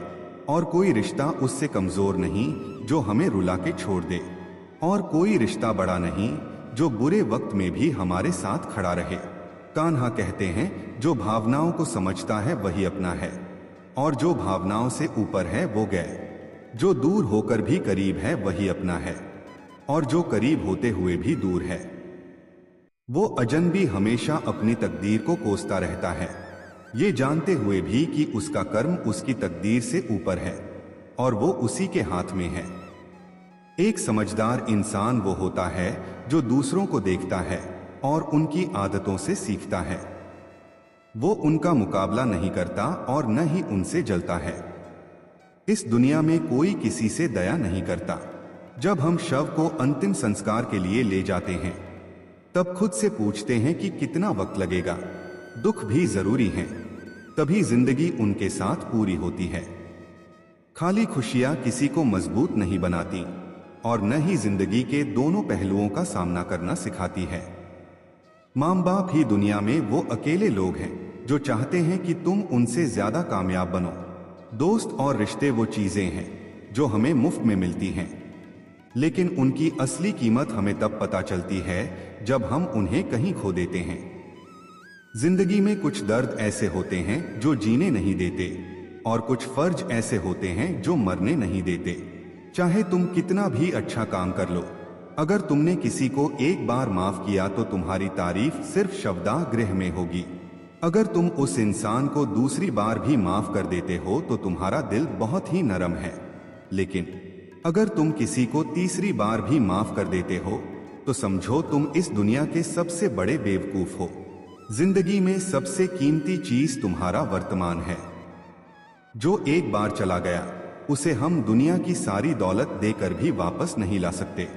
और कोई रिश्ता उससे कमजोर नहीं जो हमें रुला के छोड़ दे, और कोई रिश्ता बड़ा नहीं जो बुरे वक्त में भी हमारे साथ खड़ा रहे। कान्हा कहते हैं, जो भावनाओं को समझता है वही अपना है, और जो भावनाओं से ऊपर है वो गए। जो दूर होकर भी करीब है वही अपना है, और जो करीब होते हुए भी दूर है। वो अजनबी हमेशा अपनी तकदीर को कोसता रहता है, ये जानते हुए भी कि उसका कर्म उसकी तकदीर से ऊपर है और वो उसी के हाथ में है। एक समझदार इंसान वो होता है जो दूसरों को देखता है और उनकी आदतों से सीखता है। वो उनका मुकाबला नहीं करता और न ही उनसे जलता है। इस दुनिया में कोई किसी से दया नहीं करता। जब हम शव को अंतिम संस्कार के लिए ले जाते हैं, तब खुद से पूछते हैं कि कितना वक्त लगेगा। दुख भी जरूरी हैं, तभी जिंदगी उनके साथ पूरी होती है। खाली खुशियां किसी को मजबूत नहीं बनाती और न ही जिंदगी के दोनों पहलुओं का सामना करना सिखाती है। माँ बाप ही दुनिया में वो अकेले लोग हैं जो चाहते हैं कि तुम उनसे ज्यादा कामयाब बनो। दोस्त और रिश्ते वो चीजें हैं जो हमें मुफ्त में मिलती हैं, लेकिन उनकी असली कीमत हमें तब पता चलती है जब हम उन्हें कहीं खो देते हैं। जिंदगी में कुछ दर्द ऐसे होते हैं जो जीने नहीं देते, और कुछ फर्ज ऐसे होते हैं जो मरने नहीं देते। चाहे तुम कितना भी अच्छा काम कर लो, अगर तुमने किसी को एक बार माफ किया तो तुम्हारी तारीफ सिर्फ शवदाह गृह में होगी। अगर तुम उस इंसान को दूसरी बार भी माफ कर देते हो तो तुम्हारा दिल बहुत ही नरम है। लेकिन अगर तुम किसी को तीसरी बार भी माफ कर देते हो तो समझो तुम इस दुनिया के सबसे बड़े बेवकूफ हो। जिंदगी में सबसे कीमती चीज तुम्हारा वर्तमान है। जो एक बार चला गया उसे हम दुनिया की सारी दौलत देकर भी वापस नहीं ला सकते।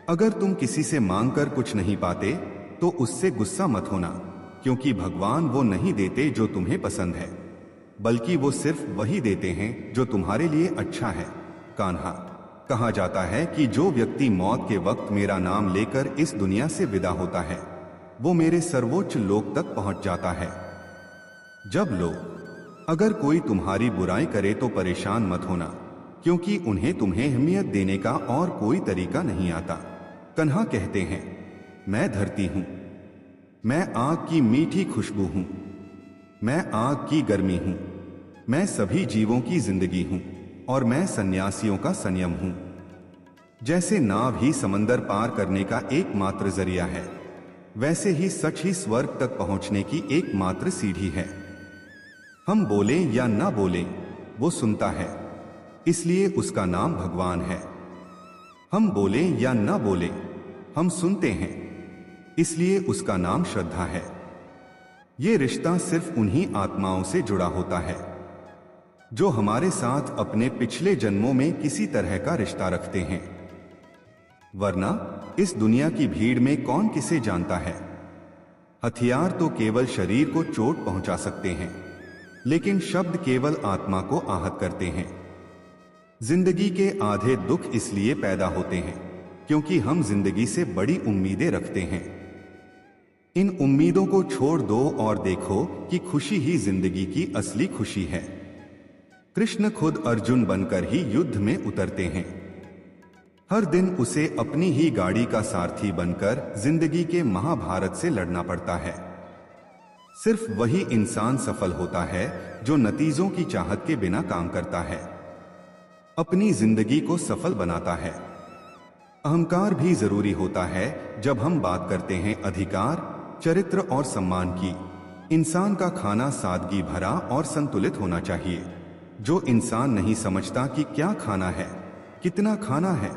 अगर तुम किसी से मांगकर कुछ नहीं पाते तो उससे गुस्सा मत होना, क्योंकि भगवान वो नहीं देते जो तुम्हें पसंद है, बल्कि वो सिर्फ वही देते हैं जो तुम्हारे लिए अच्छा है। कान्हा, कहा जाता है कि जो व्यक्ति मौत के वक्त मेरा नाम लेकर इस दुनिया से विदा होता है वो मेरे सर्वोच्च लोक तक पहुंच जाता है। जब लोग अगर कोई तुम्हारी बुराई करे तो परेशान मत होना, क्योंकि उन्हें तुम्हें अहमियत देने का और कोई तरीका नहीं आता। कन्हा कहते हैं, मैं धरती हूं, मैं आग की मीठी खुशबू हूं, मैं आग की गर्मी हूं, मैं सभी जीवों की जिंदगी हूं और मैं सन्यासियों का संयम हूं। जैसे नाव ही समंदर पार करने का एकमात्र जरिया है, वैसे ही सच ही स्वर्ग तक पहुंचने की एकमात्र सीढ़ी है। हम बोले या ना बोले वो सुनता है, इसलिए उसका नाम भगवान है। हम बोले या ना बोले हम सुनते हैं, इसलिए उसका नाम श्रद्धा है। ये रिश्ता सिर्फ उन्हीं आत्माओं से जुड़ा होता है जो हमारे साथ अपने पिछले जन्मों में किसी तरह का रिश्ता रखते हैं। वरना इस दुनिया की भीड़ में कौन किसे जानता है। हथियार तो केवल शरीर को चोट पहुंचा सकते हैं, लेकिन शब्द केवल आत्मा को आहत करते हैं। जिंदगी के आधे दुख इसलिए पैदा होते हैं क्योंकि हम जिंदगी से बड़ी उम्मीदें रखते हैं। इन उम्मीदों को छोड़ दो और देखो कि खुशी ही जिंदगी की असली खुशी है। कृष्ण खुद अर्जुन बनकर ही युद्ध में उतरते हैं। हर दिन उसे अपनी ही गाड़ी का सारथी बनकर जिंदगी के महाभारत से लड़ना पड़ता है। सिर्फ वही इंसान सफल होता है जो नतीजों की चाहत के बिना काम करता है, अपनी जिंदगी को सफल बनाता है। अहंकार भी जरूरी होता है जब हम बात करते हैं अधिकार, चरित्र और सम्मान की। इंसान का खाना सादगी भरा और संतुलित होना चाहिए। जो इंसान नहीं समझता कि क्या खाना है, कितना खाना है,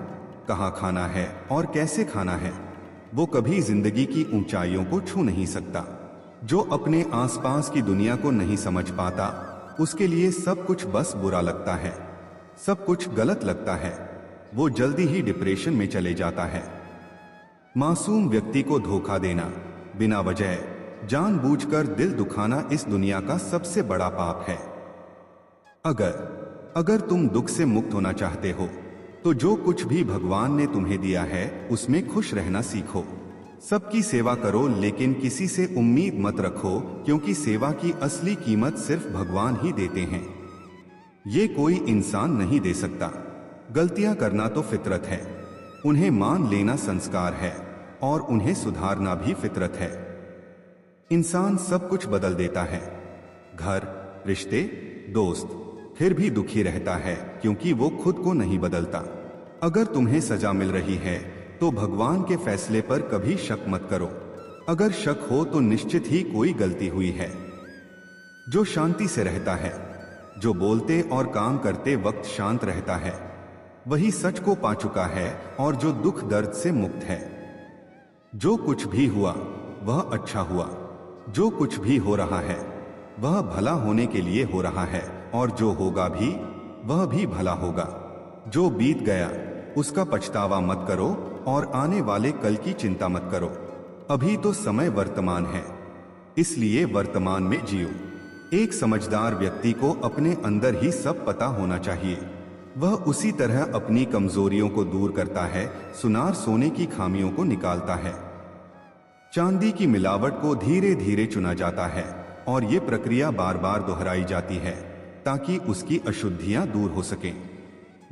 कहाँ खाना है और कैसे खाना है, वो कभी जिंदगी की ऊंचाइयों को छू नहीं सकता। जो अपने आसपास की दुनिया को नहीं समझ पाता, उसके लिए सब कुछ बस बुरा लगता है, सब कुछ गलत लगता है। वो जल्दी ही डिप्रेशन में चले जाता है। मासूम व्यक्ति को धोखा देना, बिना वजह जानबूझकर दिल दुखाना इस दुनिया का सबसे बड़ा पाप है। अगर तुम दुख से मुक्त होना चाहते हो तो जो कुछ भी भगवान ने तुम्हें दिया है उसमें खुश रहना सीखो। सबकी सेवा करो, लेकिन किसी से उम्मीद मत रखो, क्योंकि सेवा की असली कीमत सिर्फ भगवान ही देते हैं। ये कोई इंसान नहीं दे सकता। गलतियां करना तो फितरत है, उन्हें मान लेना संस्कार है और उन्हें सुधारना भी फितरत है। इंसान सब कुछ बदल देता है, घर, रिश्ते, दोस्त, फिर भी दुखी रहता है क्योंकि वो खुद को नहीं बदलता। अगर तुम्हें सजा मिल रही है तो भगवान के फैसले पर कभी शक मत करो। अगर शक हो तो निश्चित ही कोई गलती हुई है। जो शांति से रहता है, जो बोलते और काम करते वक्त शांत रहता है, वही सच को पा चुका है और जो दुख दर्द से मुक्त है। जो कुछ भी हुआ वह अच्छा हुआ, जो कुछ भी हो रहा है वह भला होने के लिए हो रहा है, और जो होगा भी वह भी भला होगा। जो बीत गया उसका पछतावा मत करो और आने वाले कल की चिंता मत करो। अभी तो समय वर्तमान है, इसलिए वर्तमान में जियो। एक समझदार व्यक्ति को अपने अंदर ही सब पता होना चाहिए। वह उसी तरह अपनी कमजोरियों को दूर करता है, सुनार सोने की खामियों को निकालता है। चांदी की मिलावट को धीरे धीरे चुना जाता है और ये प्रक्रिया बार बार दोहराई जाती है ताकि उसकी अशुद्धियां दूर हो सकें।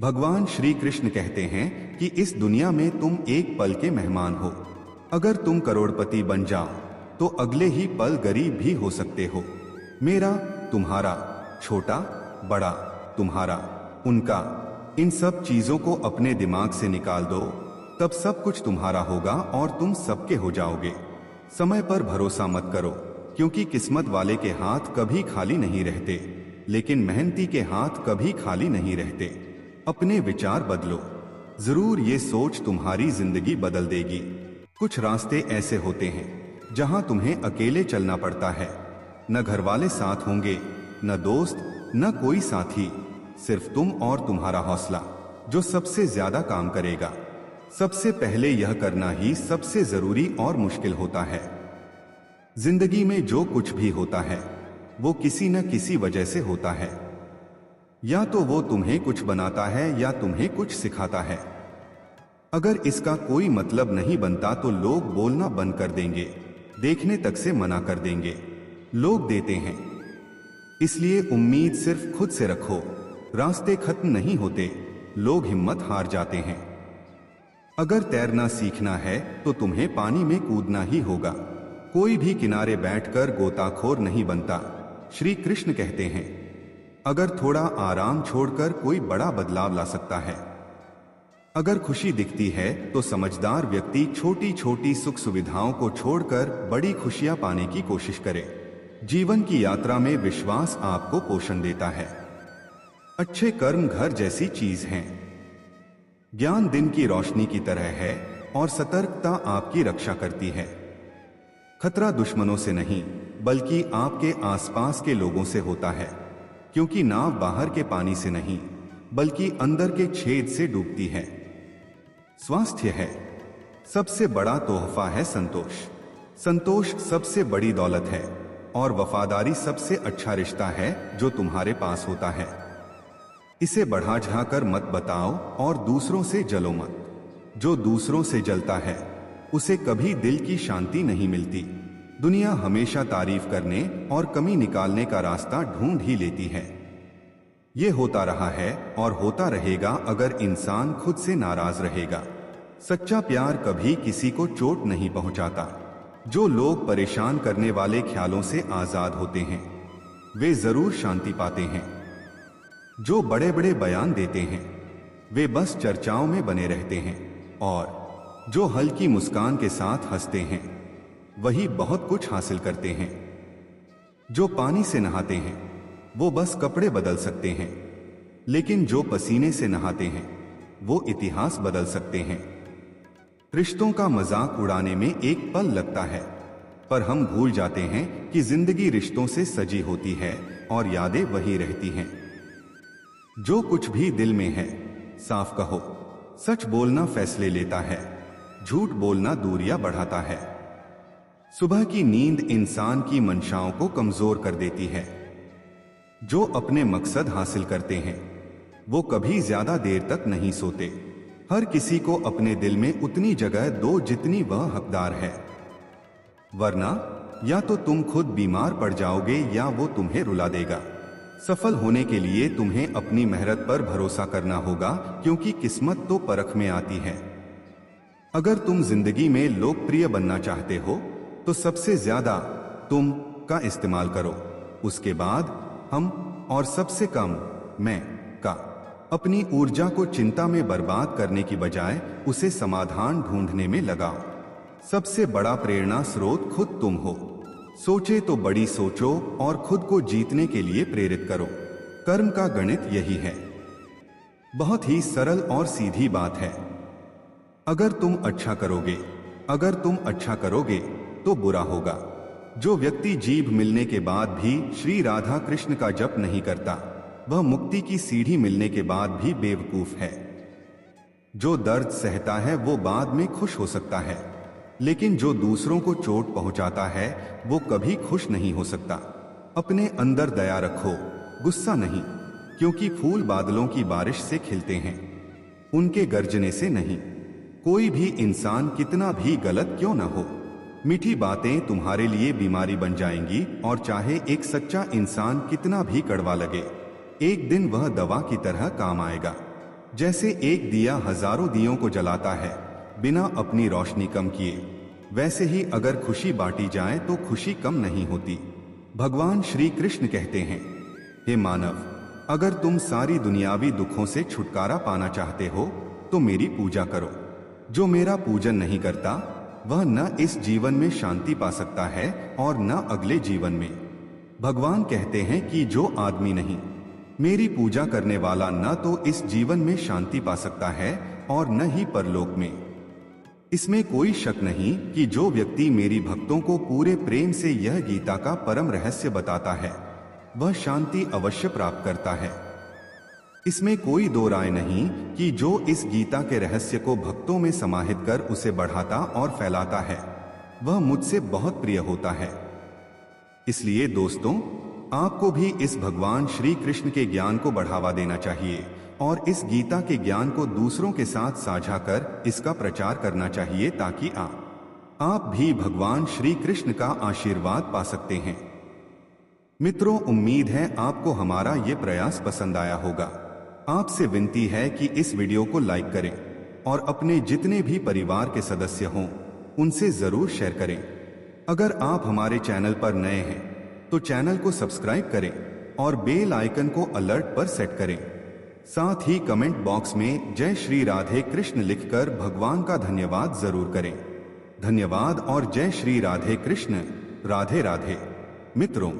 भगवान श्री कृष्ण कहते हैं कि इस दुनिया में तुम एक पल के मेहमान हो। अगर तुम करोड़पति बन जाओ तो अगले ही पल गरीब भी हो सकते हो। मेरा, तुम्हारा, छोटा, बड़ा, तुम्हारा, उनका, इन सब चीजों को अपने दिमाग से निकाल दो। तब सब कुछ तुम्हारा होगा और तुम सबके हो जाओगे। समय पर भरोसा मत करो, क्योंकि किस्मत वाले के हाथ कभी खाली नहीं रहते, लेकिन मेहनती के हाथ कभी खाली नहीं रहते। अपने विचार बदलो, जरूर ये सोच तुम्हारी जिंदगी बदल देगी। कुछ रास्ते ऐसे होते हैं जहां तुम्हें अकेले चलना पड़ता है। न घर वाले साथ होंगे, न दोस्त, न कोई साथी, सिर्फ तुम और तुम्हारा हौसला जो सबसे ज्यादा काम करेगा। सबसे पहले यह करना ही सबसे जरूरी और मुश्किल होता है। जिंदगी में जो कुछ भी होता है वो किसी न किसी वजह से होता है। या तो वो तुम्हें कुछ बनाता है या तुम्हें कुछ सिखाता है। अगर इसका कोई मतलब नहीं बनता तो लोग बोलना बंद कर देंगे, देखने तक से मना कर देंगे। लोग देते हैं, इसलिए उम्मीद सिर्फ खुद से रखो। रास्ते खत्म नहीं होते, लोग हिम्मत हार जाते हैं। अगर तैरना सीखना है तो तुम्हें पानी में कूदना ही होगा। कोई भी किनारे बैठकर गोताखोर नहीं बनता। श्री कृष्ण कहते हैं, अगर थोड़ा आराम छोड़कर कोई बड़ा बदलाव ला सकता है। अगर खुशी दिखती है तो समझदार व्यक्ति छोटी छोटी सुख सुविधाओं को छोड़कर बड़ी खुशियां पाने की कोशिश करे। जीवन की यात्रा में विश्वास आपको पोषण देता है। अच्छे कर्म घर जैसी चीज हैं। ज्ञान दिन की रोशनी की तरह है और सतर्कता आपकी रक्षा करती है। खतरा दुश्मनों से नहीं, बल्कि आपके आसपास के लोगों से होता है, क्योंकि नाव बाहर के पानी से नहीं, बल्कि अंदर के छेद से डूबती है। स्वास्थ्य है सबसे बड़ा तोहफा है। संतोष, संतोष सबसे बड़ी दौलत है, और वफादारी सबसे अच्छा रिश्ता है जो तुम्हारे पास होता है। इसे बढ़ा चढ़ाकर मत बताओ और दूसरों से जलो मत। जो दूसरों से जलता है उसे कभी दिल की शांति नहीं मिलती। दुनिया हमेशा तारीफ करने और कमी निकालने का रास्ता ढूंढ ही लेती है। ये होता रहा है और होता रहेगा अगर इंसान खुद से नाराज रहेगा। सच्चा प्यार कभी किसी को चोट नहीं पहुंचाता। जो लोग परेशान करने वाले ख्यालों से आजाद होते हैं वे जरूर शांति पाते हैं। जो बड़े बड़े बयान देते हैं वे बस चर्चाओं में बने रहते हैं, और जो हल्की मुस्कान के साथ हंसते हैं वही बहुत कुछ हासिल करते हैं। जो पानी से नहाते हैं वो बस कपड़े बदल सकते हैं, लेकिन जो पसीने से नहाते हैं वो इतिहास बदल सकते हैं। रिश्तों का मजाक उड़ाने में एक पल लगता है, पर हम भूल जाते हैं कि जिंदगी रिश्तों से सजी होती है और यादें वही रहती हैं। जो कुछ भी दिल में है साफ कहो। सच बोलना फैसले लेता है, झूठ बोलना दूरियां बढ़ाता है। सुबह की नींद इंसान की मंशाओं को कमजोर कर देती है। जो अपने मकसद हासिल करते हैं वो कभी ज्यादा देर तक नहीं सोते। हर किसी को अपने दिल में उतनी जगह दो जितनी वह हकदार है, वरना या तो तुम खुद बीमार पड़ जाओगे या वो तुम्हें रुला देगा। सफल होने के लिए तुम्हें अपनी मेहनत पर भरोसा करना होगा, क्योंकि किस्मत तो परख में आती है। अगर तुम जिंदगी में लोकप्रिय बनना चाहते हो तो सबसे ज्यादा तुम का इस्तेमाल करो, उसके बाद हम, और सबसे कम मैं का। अपनी ऊर्जा को चिंता में बर्बाद करने की बजाय उसे समाधान ढूंढने में लगाओ। सबसे बड़ा प्रेरणा स्रोत खुद तुम हो। सोचे तो बड़ी सोचो और खुद को जीतने के लिए प्रेरित करो। कर्म का गणित यही है। बहुत ही सरल और सीधी बात है। अगर तुम अच्छा करोगे तो बुरा होगा। जो व्यक्ति जीभ मिलने के बाद भी श्री राधा कृष्ण का जप नहीं करता वह मुक्ति की सीढ़ी मिलने के बाद भी बेवकूफ है। जो दर्द सहता है वो बाद में खुश हो सकता है, लेकिन जो दूसरों को चोट पहुंचाता है वो कभी खुश नहीं हो सकता। अपने अंदर दया रखो, गुस्सा नहीं, क्योंकि फूल बादलों की बारिश से खिलते हैं, उनके गरजने से नहीं। कोई भी इंसान कितना भी गलत क्यों न हो, मीठी बातें तुम्हारे लिए बीमारी बन जाएंगी, और चाहे एक सच्चा इंसान कितना भी कड़वा लगे, एक दिन वह दवा की तरह काम आएगा। जैसे एक दिया हजारों दियों को जलाता है बिना अपनी रोशनी कम किए, वैसे ही अगर खुशी बांटी जाए तो खुशी कम नहीं होती। भगवान श्री कृष्ण कहते हैं, हे मानव, अगर तुम सारी दुनियावी दुखों से छुटकारा पाना चाहते हो तो मेरी पूजा करो। जो मेरा पूजन नहीं करता वह न इस जीवन में शांति पा सकता है और न अगले जीवन में। भगवान कहते हैं कि जो आदमी नहीं मेरी पूजा करने वाला न तो इस जीवन में शांति पा सकता है और न ही परलोक में। इसमें कोई शक नहीं कि जो व्यक्ति मेरी भक्तों को पूरे प्रेम से यह गीता का परम रहस्य बताता है वह शांति अवश्य प्राप्त करता है। इसमें कोई दो राय नहीं कि जो इस गीता के रहस्य को भक्तों में समाहित कर उसे बढ़ाता और फैलाता है वह मुझसे बहुत प्रिय होता है। इसलिए दोस्तों, आपको भी इस भगवान श्री कृष्ण के ज्ञान को बढ़ावा देना चाहिए और इस गीता के ज्ञान को दूसरों के साथ साझा कर इसका प्रचार करना चाहिए ताकि आप भी भगवान श्री कृष्ण का आशीर्वाद पा सकते हैं। मित्रों, उम्मीद है आपको हमारा ये प्रयास पसंद आया होगा। आपसे विनती है कि इस वीडियो को लाइक करें और अपने जितने भी परिवार के सदस्य हों उनसे जरूर शेयर करें। अगर आप हमारे चैनल पर नए हैं तो चैनल को सब्सक्राइब करें और बेल आइकन को अलर्ट पर सेट करें। साथ ही कमेंट बॉक्स में जय श्री राधे कृष्ण लिखकर भगवान का धन्यवाद जरूर करें। धन्यवाद और जय श्री राधे कृष्ण। राधे राधे। मित्रों,